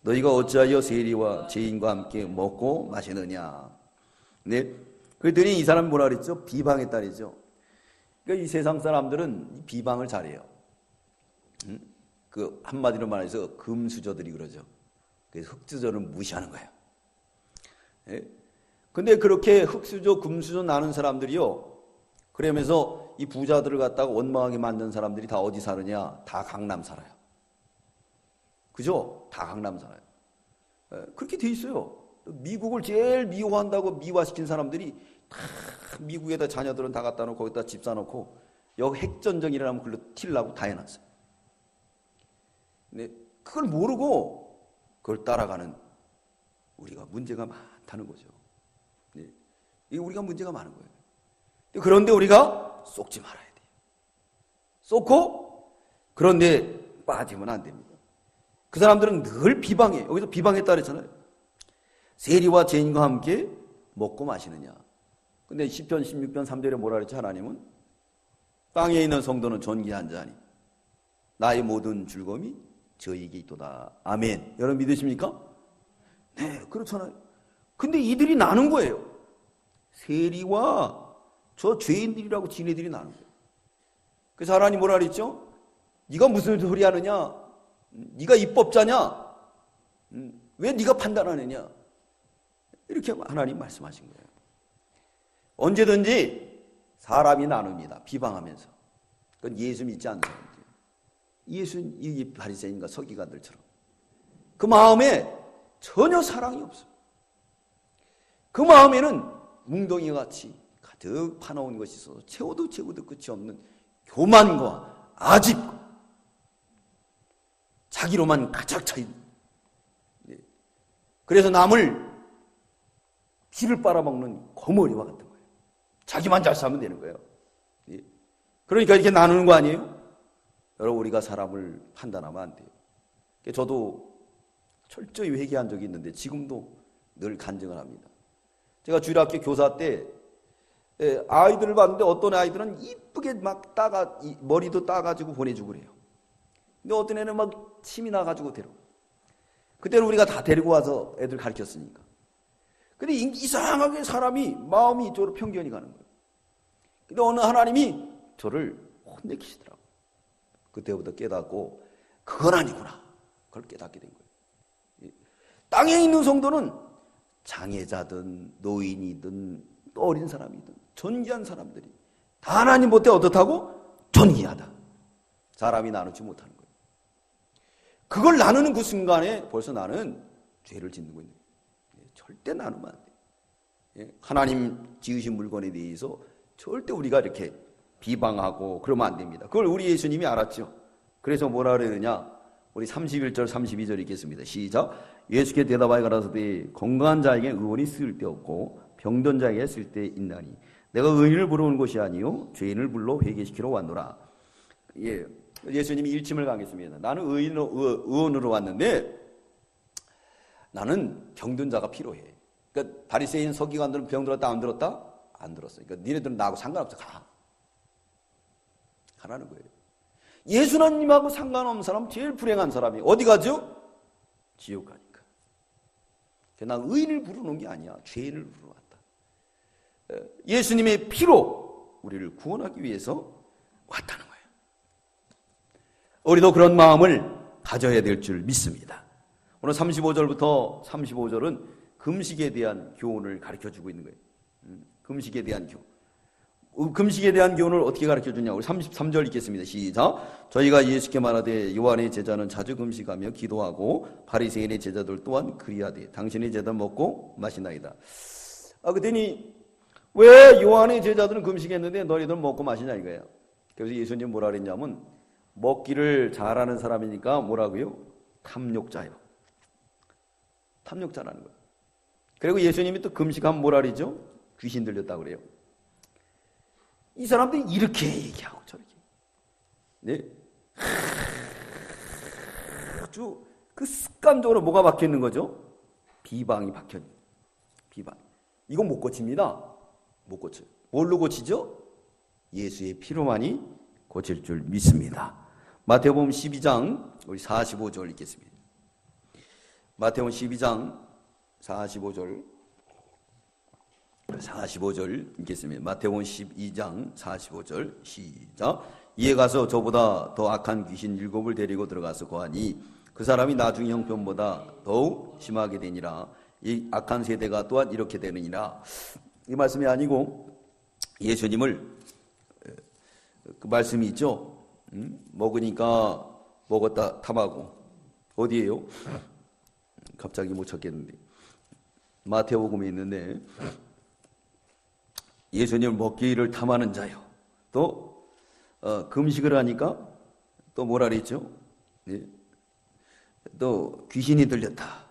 너희가 어찌하여 세리와 죄인과 함께 먹고 마시느냐. 네, 그랬더니 이 사람이 뭐라 그랬죠? 비방했다 그랬죠. 그러니까 이 세상 사람들은 비방을 잘해요. 그 한마디로 말해서 금수저들이 그러죠. 그래서 흙수저를 무시하는 거예요. 네? 근데 그렇게 흙수저, 금수저 나는 사람들이요. 그러면서 이 부자들을 갖다가 원망하게 만든 사람들이 다 어디 사느냐? 다 강남 살아요. 그죠? 다 강남 살아요. 그렇게 돼 있어요. 미국을 제일 미워한다고 미화시킨 사람들이 다 미국에다 자녀들은 다 갖다 놓고 거기다 집 사놓고 여기 핵전쟁이라면 글로 튀려고 다 해놨어요. 근데 그걸 모르고 그걸 따라가는 우리가 문제가 많다는 거죠. 네. 이게 우리가 문제가 많은 거예요. 그런데 우리가 속지 말아야 돼요. 속고 그런데 빠지면 안 됩니다. 그 사람들은 늘 비방해. 여기서 비방했다 그랬잖아요. 세리와 죄인과 함께 먹고 마시느냐. 근데 10편 16편 3절에 뭐라 그랬죠? 하나님은 땅에 있는 성도는 존귀한 자니 나의 모든 즐거움이 저에게 있도다. 아멘. 여러분 믿으십니까? 네, 그렇잖아요. 근데 이들이 나눈 거예요. 세리와 저 죄인들이라고 지네들이 나눈 거예요. 그래서 하나님 뭐라 그랬죠? 네가 무슨 소리 하느냐? 네가 입법자냐? 왜 네가 판단하느냐? 이렇게 하나님 말씀하신 거예요. 언제든지 사람이 나눕니다. 비방하면서. 그건 예수 믿지 않는 사람들. 예수 이 바리새인과 서기관들처럼 그 마음에 전혀 사랑이 없어요. 그 마음에는 웅덩이 같이 가득 파놓은 것이 있어서 채워도 끝이 없는 교만과 아집과 자기로만 가득 차 있는. 그래서 남을 피를 빨아먹는 거머리와 같은 거예요. 자기만 잘 살면 되는 거예요. 그러니까 이렇게 나누는 거 아니에요? 여러분, 우리가 사람을 판단하면 안 돼요. 저도 철저히 회개한 적이 있는데 지금도 늘 간증을 합니다. 제가 주일학교 교사 때 아이들을 봤는데 어떤 아이들은 이쁘게 막 머리도 따가지고 보내주고 그래요. 근데 어떤 애는 막 침이 나가지고 데려고. 그때는 우리가 다 데리고 와서 애들 가르쳤으니까. 근데 이상하게 사람이 마음이 이쪽으로 편견이 가는 거예요. 근데 어느 하나님이 저를 혼내키시더라고요. 그때부터 깨닫고 그건 아니구나. 그걸 깨닫게 된 거예요. 땅에 있는 성도는 장애자든 노인이든 또 어린 사람이든 존귀한 사람들이 다 하나님 보태 어떻다고? 존귀하다. 사람이 나누지 못하는 거예요. 그걸 나누는 그 순간에 벌써 나는 죄를 짓는 거예요. 절대 나누면 안 돼요. 하나님 지으신 물건에 대해서 절대 우리가 이렇게 비방하고 그러면 안 됩니다. 그걸 우리 예수님이 알았죠. 그래서 뭐라 그러느냐? 우리 31절 32절 읽겠습니다. 시작. 예수께 대답하여 가라사대 건강한 자에게 의원이 쓸데없고 병든 자에게 쓸데 있나니 내가 의인을 부르는 것이 아니요 죄인을 불러 회개시키러 왔노라. 예수님이 일침을 가겠습니다. 나는 의원으로 왔는데 나는 병든 자가 필요해. 그러니까 바리새인 서기관들은 병 들었다 안 들었다? 안 들었어요. 그러니까 니네들은 나하고 상관없어. 가라는 거예요. 예수님하고 상관없는 사람 제일 불행한 사람이 어디 가죠? 지옥 가니까. 난 의인을 부르는 게 아니야. 죄인을 부르러 왔다. 예수님의 피로 우리를 구원하기 위해서 왔다는 거예요. 우리도 그런 마음을 가져야 될 줄 믿습니다. 오늘 35절부터 35절은 금식에 대한 교훈을 가르쳐주고 있는 거예요. 금식에 대한 교훈. 금식에 대한 교훈을 어떻게 가르쳐주냐. 우리 33절 읽겠습니다. 시작. 저희가 예수께 말하되 요한의 제자는 자주 금식하며 기도하고 바리새인의 제자들 또한 그리하되 당신의 제자 먹고 마시나이다. 그랬더니 왜 요한의 제자들은 금식했는데 너희들은 먹고 마시냐 이거예요. 그래서 예수님 뭐라 그랬냐면 먹기를 잘하는 사람이니까 뭐라고요? 탐욕자요. 탐욕자라는 거예요. 그리고 예수님이 또 금식하면 뭐라 그러죠? 귀신 들렸다고 그래요. 이 사람들이 이렇게 얘기하고 저렇게. 네. 아주 그 습관적으로 뭐가 박혀 있는 거죠? 비방이 박혀 있는 거예요. 비방. 이건 못 고칩니다. 못 고쳐요. 뭘로 고치죠? 예수의 피로만이 고칠 줄 믿습니다. 마태복음 12장 우리 45절 읽겠습니다. 마태복음 12장 45절 읽겠습니다. 마태복음 12장 45절 시작. 이에 가서 저보다 더 악한 귀신 7을 데리고 들어가서 거하니 그 사람이 나중에 형편보다 더욱 심하게 되니라. 이 악한 세대가 또한 이렇게 되느니라. 이 말씀이 아니고 예수님을 그 말씀이 있죠. 먹으니까 먹었다 탐하고 어디에요? 갑자기 못 찾겠는데 마태복음에 있는데 예수님을 먹기를 탐하는 자요. 또 금식을 하니까 또 뭐라 그랬죠? 네. 또 귀신이 들렸다.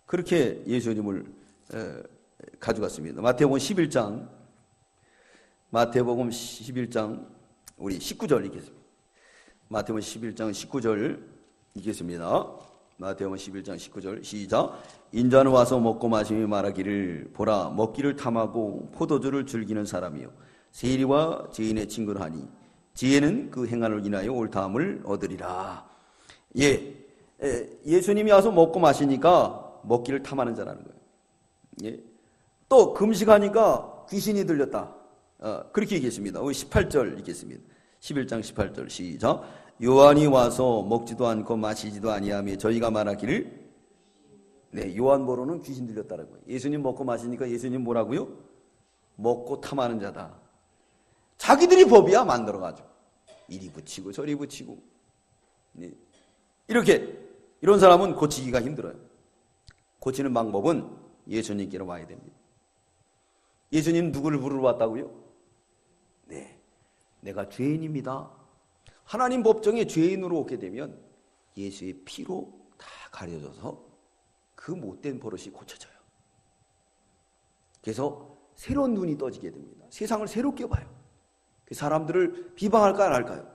그렇게 예수님을 가져갔습니다. 마태복음 11장 우리 19절 읽겠습니다. 마태복음 11장 19절 읽겠습니다. 마태복음 11장 19절 시작. 인자는 와서 먹고 마시며 말하기를 보라 먹기를 탐하고 포도주를 즐기는 사람이요 세리와 죄인의 친구를 하니 지혜는 그 행함을 인하여 옳다함을 얻으리라. 예수님이 와서 먹고 마시니까 먹기를 탐하는 자라는 거예요. 예. 또 금식하니까 귀신이 들렸다. 그렇게 얘기했습니다. 18절 읽겠습니다. 11장 18절 시작. 요한이 와서 먹지도 않고 마시지도 아니하며 저희가 말하기를, 네, 요한보로는 귀신 들렸다는 거예요. 예수님 먹고 마시니까 예수님 뭐라고요? 먹고 탐하는 자다. 자기들이 법이야 만들어가지고 이리 붙이고 저리 붙이고. 네. 이런 사람은 고치기가 힘들어요. 고치는 방법은 예수님께로 와야 됩니다. 예수님 누구를 부르러 왔다고요? 네, 내가 죄인입니다. 하나님 법정에 죄인으로 오게 되면 예수의 피로 다 가려져서 그 못된 버릇이 고쳐져요. 그래서 새로운 눈이 떠지게 됩니다. 세상을 새롭게 봐요. 사람들을 비방할까요, 안 할까요?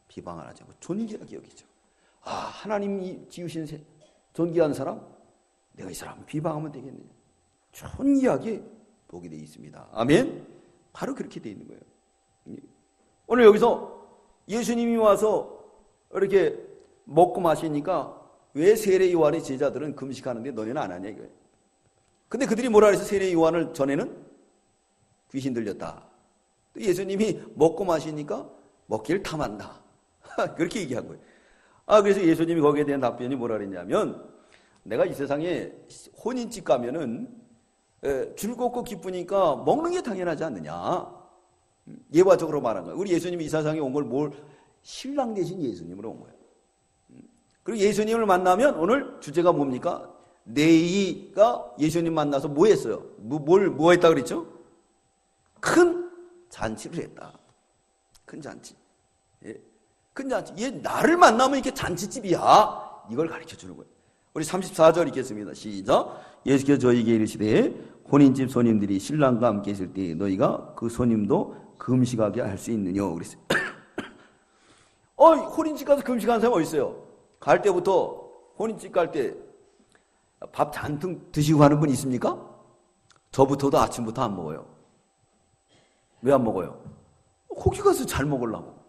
비방을 하지 않고 존귀하게 여기죠. 하나님이 지으신 존귀한 사람, 내가 이 사람을 비방하면 되겠네요. 존귀하게 보게 되어 있습니다. 아멘? 바로 그렇게 되어 있는 거예요. 오늘 여기서 예수님이 와서 이렇게 먹고 마시니까 왜 세례 요한의 제자들은 금식하는데 너네는 안 하냐 이거예요. 근데 그들이 뭐라 그래서 세례 요한을 전에는 귀신 들렸다. 또 예수님이 먹고 마시니까 먹기를 탐한다. 그렇게 얘기한 거예요. 그래서 예수님이 거기에 대한 답변이 뭐라 그랬냐면, 내가 이 세상에 혼인집 가면은 즐겁고 기쁘니까 먹는 게 당연하지 않느냐. 예화적으로 말한 거예요. 우리 예수님이 이 세상에 온 걸 신랑 대신 예수님으로 온 거예요. 그리고 예수님을 만나면 오늘 주제가 뭡니까? 네이가 예수님 만나서 뭐 했어요? 뭐 했다 그랬죠? 큰 잔치를 했다. 큰 잔치. 예. 큰 잔치. 얘 나를 만나면 이렇게 잔치집이야. 이걸 가르쳐 주는 거예요. 우리 34절 읽겠습니다. 시작. 예수께서 저희에게 이르시되 혼인집 손님들이 신랑과 함께 있을 때 너희가 그 손님도 금식하게 할 수 있느냐 그랬어요. 혼인집 가서 금식하는 사람 어디 있어요? 갈 때부터 혼인집 갈 때 밥 잔뜩 드시고 가는 분 있습니까? 저부터도 아침부터 안 먹어요. 왜 안 먹어요? 거기 가서 잘 먹으려고.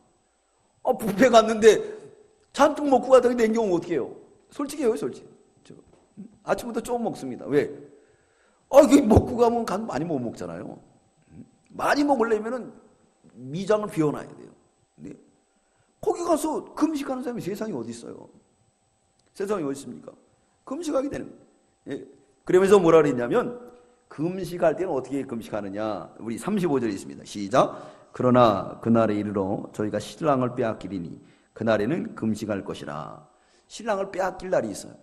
뷔페 갔는데 잔뜩 먹고 가다가 냉겨오면 어떻게 해요? 솔직해요, 솔직히. 아침부터 조금 먹습니다. 왜? 먹고 가면 많이 못 먹잖아요. 많이 먹으려면은 미장을 비워놔야 돼요. 네. 거기 가서 금식하는 사람이 세상에 어디 있어요? 세상에 어디 있습니까? 금식하게 되는 거예요. 예. 그러면서 뭐라 그랬냐면, 금식할 때는 어떻게 금식하느냐? 우리 35절에 있습니다. 시작. 그러나 그날에 이르러 저희가 신랑을 빼앗기리니 그날에는 금식할 것이라. 신랑을 빼앗길 날이 있어요.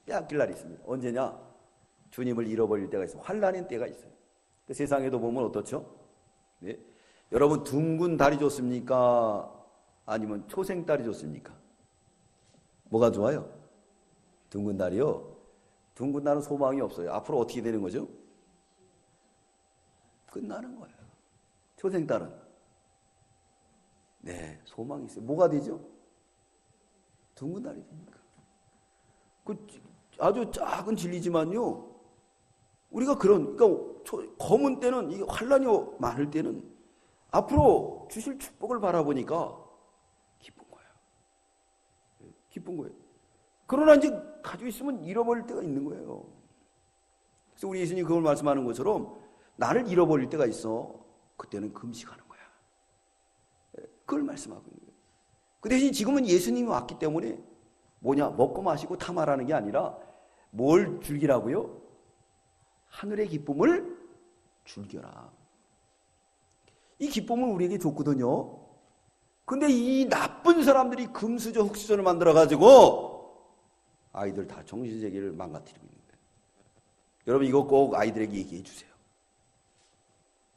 빼앗길 날이 있습니다. 언제냐? 주님을 잃어버릴 때가 있어요. 환난의 때가 있어요. 그 세상에도 보면 어떻죠? 네? 여러분 둥근 달이 좋습니까? 아니면 초생 달이 좋습니까? 뭐가 좋아요? 둥근 달이요? 둥근 달은 소망이 없어요. 앞으로 어떻게 되는 거죠? 끝나는 거예요. 초생 달은 네, 소망이 있어요. 뭐가 되죠? 둥근 달이 됩니까? 아주 작은 진리지만요. 우리가 그러니까 검은 때는 이게 환란이 많을 때는 앞으로 주실 축복을 바라보니까 기쁜 거예요. 기쁜 거예요. 그러나 이제 가지고 있으면 잃어버릴 때가 있는 거예요. 그래서 우리 예수님이 그걸 말씀하는 것처럼 나를 잃어버릴 때가 있어. 그때는 금식하는 거야. 그걸 말씀하고 있는 거예요. 그 대신 지금은 예수님이 왔기 때문에 뭐냐? 먹고 마시고 탐하라는 게 아니라 뭘 즐기라고요? 하늘의 기쁨을 즐겨라. 이 기쁨은 우리에게 좋거든요. 근데 이 나쁜 사람들이 금수저 흑수저를 만들어가지고 아이들 다 정신세계를 망가뜨리고 있는 거예요. 여러분 이거 꼭 아이들에게 얘기해 주세요.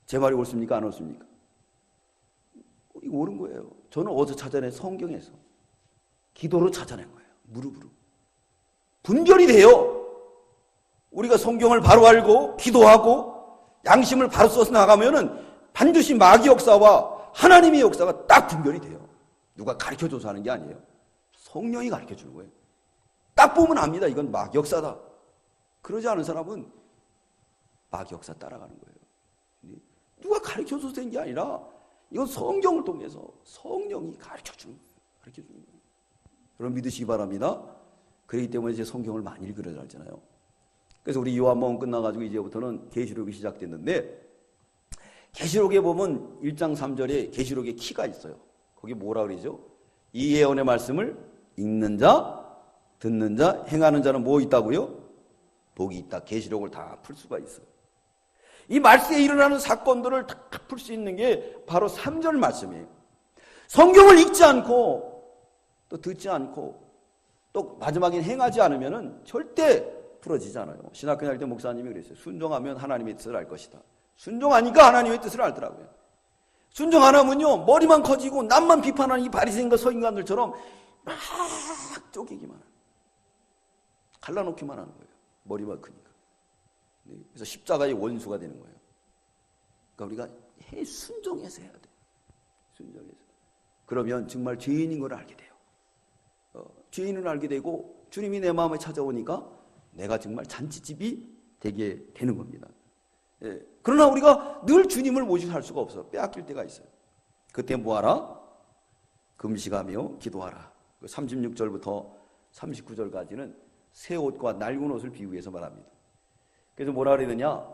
제 말이 옳습니까? 안 옳습니까? 이거 옳은 거예요. 저는 어디서 찾아낸 성경에서 기도로 찾아낸 거예요. 무릎으로. 분별이 돼요. 우리가 성경을 바로 알고 기도하고 양심을 바로 써서 나가면은 반드시 마귀 역사와 하나님의 역사가 딱 분별이 돼요. 누가 가르쳐줘서 하는 게 아니에요. 성령이 가르쳐주는 거예요. 딱 보면 압니다. 이건 마귀 역사다. 그러지 않은 사람은 마귀 역사 따라가는 거예요. 누가 가르쳐줘서 된 게 아니라 이건 성경을 통해서 성령이 가르쳐주는 거예요. 여러분 믿으시기 바랍니다. 그렇기 때문에 제 성경을 많이 읽으려 하잖아요. 그래서 우리 요한복음 끝나가지고 이제부터는 계시록이 시작됐는데, 계시록에 보면 1장 3절에 계시록의 키가 있어요. 거기 뭐라 그러죠? 이 예언의 말씀을 읽는 자, 듣는 자, 행하는 자는 뭐 있다고요? 복이 있다. 계시록을 다 풀 수가 있어요. 이 말세에 일어나는 사건들을 다 풀 수 있는 게 바로 3절 말씀이에요. 성경을 읽지 않고 또 듣지 않고 또 마지막에 행하지 않으면 절대 풀어지지 않아요. 신학교 다닐 때 목사님이 그랬어요. 순종하면 하나님의 뜻을 알 것이다. 순종하니까 하나님의 뜻을 알더라고요. 순종 안 하면요, 머리만 커지고 남만 비판하는 이 바리새인과 서인관들처럼 막 쪼개기만 하는, 갈라놓기만 하는 거예요. 머리만 크니까. 그래서 십자가의 원수가 되는 거예요. 그러니까 우리가 순종해서 해야 돼요. 순종해서. 그러면 정말 죄인인 걸 알게 돼요. 죄인을 알게 되고 주님이 내 마음에 찾아오니까 내가 정말 잔치집이 되게 되는 겁니다. 예. 그러나 우리가 늘 주님을 모시고 살 수가 없어. 빼앗길 때가 있어요. 그때 뭐하라? 금식하며 기도하라. 36절부터 39절까지는 새 옷과 낡은 옷을 비유해서 말합니다. 그래서 뭐라 그러느냐?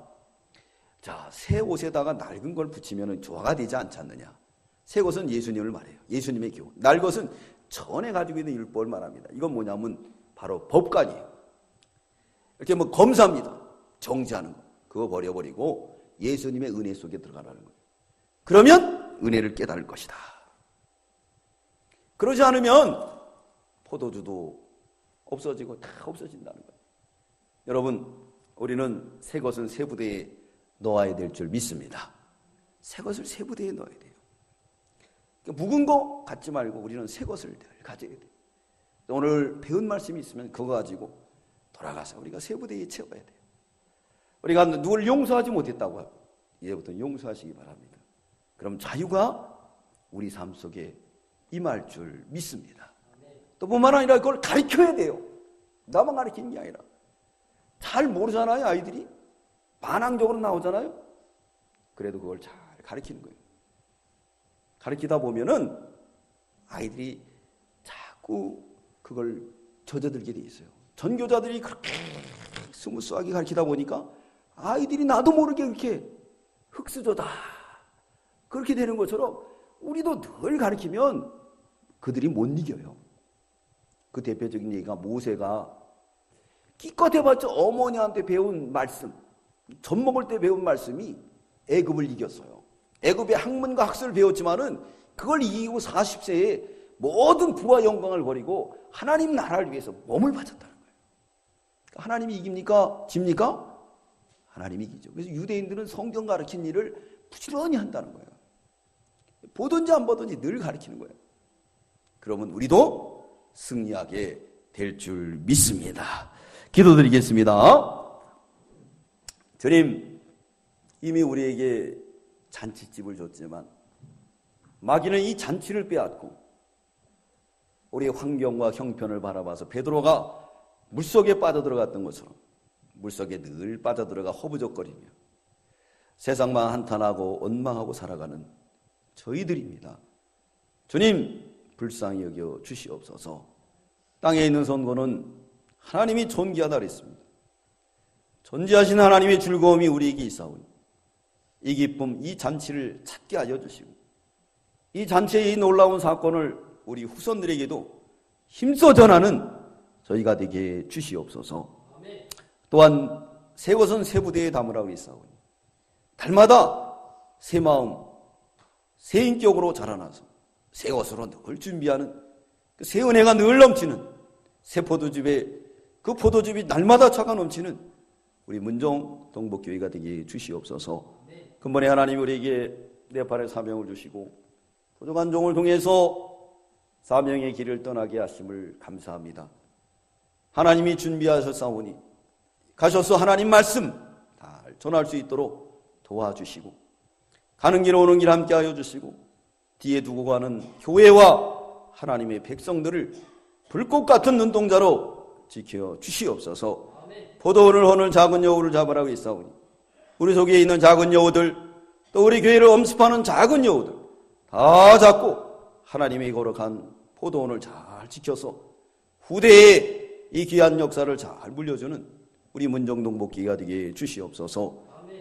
자, 새 옷에다가 낡은 걸 붙이면 조화가 되지 않지 않느냐? 새 것은 예수님을 말해요. 예수님의 교훈. 낡은 것은 전에 가지고 있는 율법을 말합니다. 이건 뭐냐면 바로 법관이에요. 이렇게 뭐 검사입니다. 정지하는 거. 그거 버려버리고 예수님의 은혜 속에 들어가라는 거예요. 그러면 은혜를 깨달을 것이다. 그러지 않으면 포도주도 없어지고 다 없어진다는 거예요. 여러분, 우리는 새 것은 새 부대에 넣어야 될 줄 믿습니다. 새 것을 새 부대에 넣어야 돼요. 묵은 거 갖지 말고 우리는 새 것을 늘 가져야 돼요. 오늘 배운 말씀이 있으면 그거 가지고 돌아가서 우리가 새 부대에 채워야 돼요. 우리가 누굴 용서하지 못했다고 하고 이제부터 용서하시기 바랍니다. 그럼 자유가 우리 삶 속에 임할 줄 믿습니다. 또 뿐만 아니라 그걸 가르쳐야 돼요. 나만 가르치는 게 아니라. 잘 모르잖아요, 아이들이. 반항적으로 나오잖아요. 그래도 그걸 잘 가르치는 거예요. 가르치다 보면은 아이들이 자꾸 그걸 젖어들게 돼 있어요. 전교자들이 그렇게 스무스하게 가르치다 보니까 아이들이 나도 모르게 이렇게 흙수저다 그렇게 되는 것처럼 우리도 늘 가르치면 그들이 못 이겨요. 그 대표적인 얘기가 모세가 기껏 해봤자 어머니한테 배운 말씀, 젖 먹을 때 배운 말씀이 애굽을 이겼어요. 애굽의 학문과 학술을 배웠지만은 그걸 이기고 40세에 모든 부와 영광을 버리고 하나님 나라를 위해서 몸을 바쳤다는 거예요. 하나님이 이깁니까? 집니까? 하나님이 이기죠. 그래서 유대인들은 성경 가르친 일을 부지런히 한다는 거예요. 보든지 안 보든지 늘 가르치는 거예요. 그러면 우리도 승리하게 될 줄 믿습니다. 기도드리겠습니다. 주님, 이미 우리에게 잔치집을 줬지만 마귀는 이 잔치를 빼앗고 우리의 환경과 형편을 바라봐서 베드로가 물속에 빠져들어갔던 것처럼 물속에 늘 빠져들어가 허부적거리며 세상만 한탄하고 원망하고 살아가는 저희들입니다. 주님, 불쌍히 여겨 주시옵소서. 땅에 있는 선고는 하나님이 존귀하다 그랬습니다. 존재하신 하나님의 즐거움이 우리에게 있사오니 이 기쁨, 이 잔치를 찾게 하여 주시고 이 잔치의 이 놀라운 사건을 우리 후손들에게도 힘써 전하는 저희가 되게 주시옵소서. 또한 새 것은 새 부대에 담으라고 있사오니 달마다 새 마음, 새 인격으로 자라나서 새 것으로 늘 준비하는 그 새 은혜가 늘 넘치는 새 포도즙에 그 포도즙이 날마다 차가 넘치는 우리 문정 동복교회가 되게 주시옵소서. 근본에 하나님 우리에게 네팔의 사명을 주시고 부족한 종을 통해서 사명의 길을 떠나게 하심을 감사합니다. 하나님이 준비하셨사오니 가셔서 하나님 말씀 잘 전할 수 있도록 도와주시고 가는 길 오는 길 함께 하여 주시고 뒤에 두고 가는 교회와 하나님의 백성들을 불꽃 같은 눈동자로 지켜 주시옵소서. 포도원을 허는 작은 여우를 잡으라고 있사오니 우리 속에 있는 작은 여우들 또 우리 교회를 엄습하는 작은 여우들 다 잡고 하나님의 거룩한 포도원을 잘 지켜서 후대에 이 귀한 역사를 잘 물려주는 우리 문정동 목기가 되게 주시옵소서.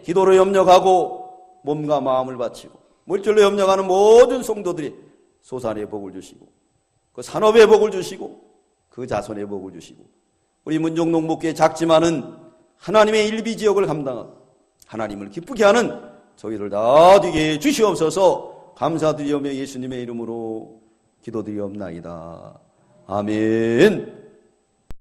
기도로 협력하고 몸과 마음을 바치고 물질로 협력하는 모든 성도들이 소산의 복을 주시고 그 산업의 복을 주시고 그 자손의 복을 주시고 우리 문정동 목기의 작지만은 하나님의 일비지역을 감당하고 하나님을 기쁘게 하는 저희를 다 되게 주시옵소서. 감사드리오며 예수님의 이름으로 기도드리옵나이다. 아멘.